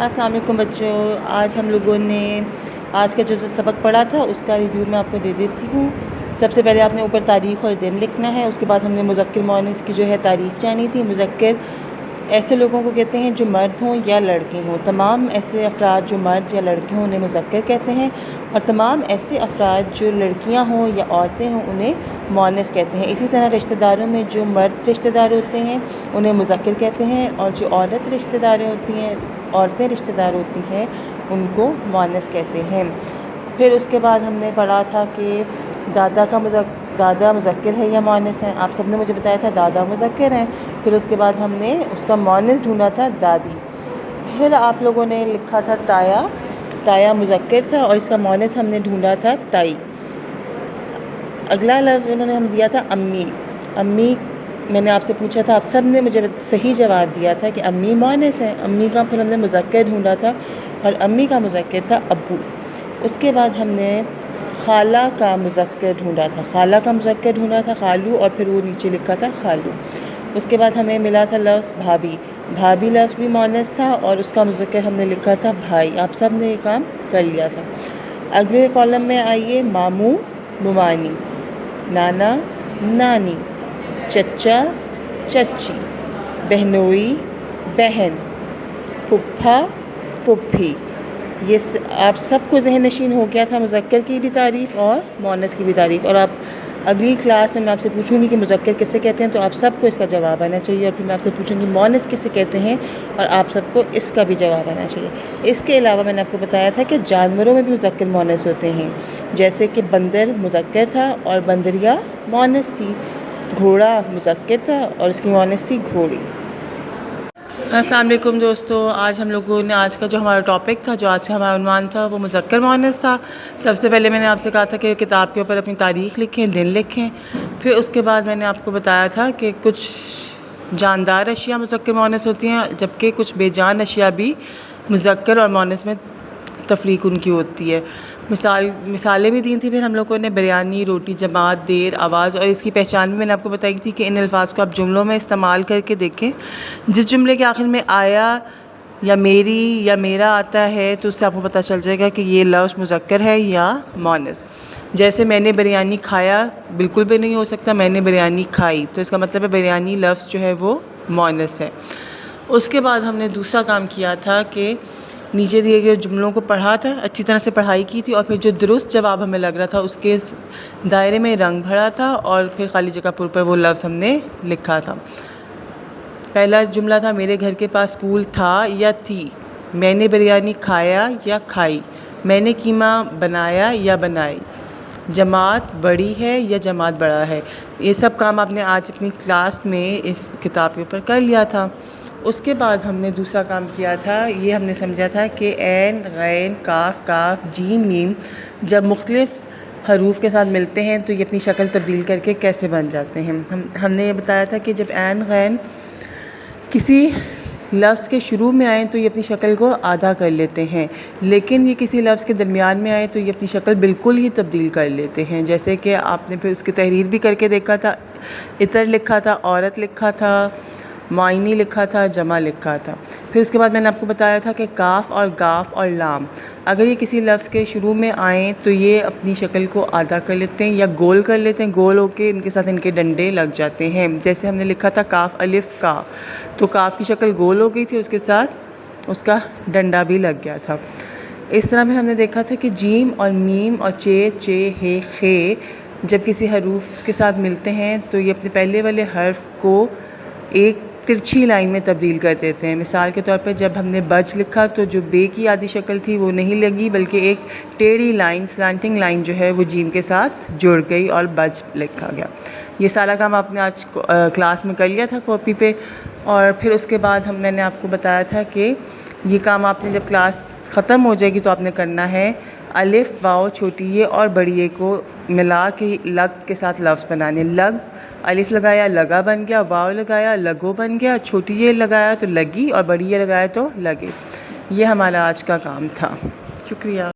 अस्सलाम वालेकुम बच्चों, आज हम लोगों ने आज का जो सबक पढ़ा था उसका रिव्यू मैं आपको दे देती हूँ। सबसे पहले आपने ऊपर तारीख़ और दिन लिखना है। उसके बाद हमने मुज़क्किर मुअन्नस की जो है तारीफ़ जानी थी। मुज़क्किर ऐसे लोगों को कहते हैं जो मर्द हों या लड़के हों। तमाम ऐसे अफराद जो मर्द या लड़के हों उन्हें मुज़क्किर कहते हैं, और तमाम ऐसे अफराद जो लड़कियां हों या औरतें हों उन्हें मुअन्नस कहते हैं। इसी तरह रिश्तेदारों में जो मर्द रिश्तेदार होते हैं उन्हें मुज़क्किर कहते हैं, और जो औरतें रिश्तेदार होती हैं उनको मुअन्नस कहते हैं। फिर उसके बाद हमने पढ़ा था कि दादा मुज़क्किर है या मुअन्नस है। आप सबने मुझे बताया था दादा मुज़क्किर हैं। फिर उसके बाद हमने उसका मुअन्नस ढूंढा था दादी। फिर आप लोगों ने लिखा था ताया मुज़क्किर था और इसका मुअन्नस हमने ढूंढा था ताई। अगला लफ्ज़ इन्होंने हम दिया था अम्मी। मैंने आपसे पूछा था, आप सब ने मुझे सही जवाब दिया था कि अम्मी मुअन्नस है। अम्मी का फिर हमने मुज़क्किर ढूंढा था और अम्मी का मुज़क्किर था अब्बू। उसके बाद हमने खाला का मुज़क्किर ढूंढा था खालू, और फिर वो नीचे लिखा था खालू। उसके बाद हमें मिला था लफ्ज़ भाभी लफ्ज़ भी मुअन्नस था और उसका मुज़क्किर हमने लिखा था भाई। आप सब ने ये काम कर लिया था। अगले कॉलम में आइए, मामू मुमानी, नाना नानी, चचा चच्ची, बहनोई बहन, फुफ्फा फुफ्फी। ये आप सबको ज़हन नशीन हो गया था मुज़क्किर की भी तारीफ़ और मुअन्नस की भी तारीफ़। और आप अगली क्लास में मैं आपसे पूछूंगी कि मुज़क्किर किसे कहते हैं, तो आप सबको इसका जवाब आना चाहिए। और फिर मैं आपसे पूछूंगी मुअन्नस किसे कहते हैं, और आप सबको इसका भी जवाब आना चाहिए। इसके अलावा मैंने आपको बताया था कि जानवरों में भी मुज़क्किर मुअन्नस होते हैं, जैसे कि बंदर मुज़क्किर था और बंदरिया मुअन्नस थी। घोड़ा मुज़क्किर था और उसकी मुअन्नस थी घोड़ी। अस्सलाम वालेकुम दोस्तों, आज हम लोगों ने आज का जो हमारा टॉपिक था, जो आज का हमारा उन्वान था, वो मुज़क्किर मुअन्नस था। सबसे पहले मैंने आपसे कहा था कि किताब के ऊपर अपनी तारीख़ लिखें, दिन लिखें। फिर उसके बाद मैंने आपको बताया था कि कुछ जानदार अशिया मुज़क्किर मुअन्नस होती हैं, जबकि कुछ बेजान अशिया भी मुज़क्किर और मुअन्नस में तफ़रीक़ उनकी होती है। मिसालें भी दी थी। फिर हम लोगों ने बिरयानी, रोटी, जमात, देर, आवाज़ और इसकी पहचान भी मैंने आपको बताई थी कि इन अल्फाज को आप जुमलों में इस्तेमाल करके देखें। जिस जुमले के आखिर में आया या मेरी या मेरा आता है तो उससे आपको पता चल जाएगा कि ये लफ्ज़ मुज़क्किर है या मुअन्नस। जैसे मैंने बिरयानी खाया बिल्कुल भी नहीं हो सकता मैंने बिरयानी खाई, तो इसका मतलब है बिरयानी लफ्ज़ जो है वो मुअन्नस है। उसके बाद हमने दूसरा काम किया था कि नीचे दिए गए जुमलों को पढ़ा था, अच्छी तरह से पढ़ाई की थी, और फिर जो दुरुस्त जवाब हमें लग रहा था उसके दायरे में रंग भरा था, और फिर खाली जगह पर वो लफ्ज़ हमने लिखा था। पहला जुमला था, मेरे घर के पास स्कूल था या थी। मैंने बिरयानी खाया या खाई। मैंने कीमा बनाया या बनाई। जमात बड़ी है या जमात बड़ा है। ये सब काम आपने आज अपनी क्लास में इस किताब के ऊपर कर लिया था। उसके बाद हमने दूसरा काम किया था, ये हमने समझा था कि ऐन, गैन, काफ, जीम, मीम जब मुख्तलिफ़ हरूफ के साथ मिलते हैं तो ये अपनी शक्ल तब्दील करके कैसे बन जाते हैं। हमने ये बताया था कि जब ऐन, गैन किसी लफ्ज़ के शुरू में आए तो ये अपनी शक्ल को आधा कर लेते हैं, लेकिन ये किसी लफ्ज़ के दरमियान में आए तो ये अपनी शक्ल बिल्कुल ही तब्दील कर लेते हैं। जैसे कि आपने फिर उसकी तहरीर भी करके देखा था। इतर लिखा था, औरत लिखा था, मायनी लिखा था, जमा लिखा था। फिर उसके बाद मैंने आपको बताया था कि काफ और गाफ और लाम अगर ये किसी लफ्ज़ के शुरू में आएँ तो ये अपनी शक्ल को आधा कर लेते हैं या गोल कर लेते हैं। गोल होके इनके साथ इनके डंडे लग जाते हैं। जैसे हमने लिखा था काफ अलिफ का, तो काफ की शक्ल गोल हो गई थी, उसके साथ उसका डंडा भी लग गया था। इस तरह फिर हमने देखा था कि जीम और मीम और चे, हे, खे जब किसी हरूफ के साथ मिलते हैं तो ये अपने पहले वाले हर्फ को एक तिरछी लाइन में तब्दील कर देते हैं। मिसाल के तौर पर जब हमने बज लिखा तो जो बे की आधी शक्ल थी वो नहीं लगी, बल्कि एक टेढ़ी लाइन, स्लैंटिंग लाइन जो है वो जीम के साथ जुड़ गई और बज लिखा गया। ये सारा काम आपने आज क्लास में कर लिया था कॉपी पे। और फिर उसके बाद मैंने आपको बताया था कि ये काम आपने जब क्लास ख़त्म हो जाएगी तो आपने करना है अलिफ, वाव, छोटी ये और बड़ी ये को मिला के लग के साथ लफ्ज़ बनाने। लग, अलिफ लगाया लगा बन गया, वाव लगाया लगो बन गया, छोटी ये लगाया तो लगी और बड़ी ये लगाया तो लगे। ये हमारा आज का काम था। शुक्रिया।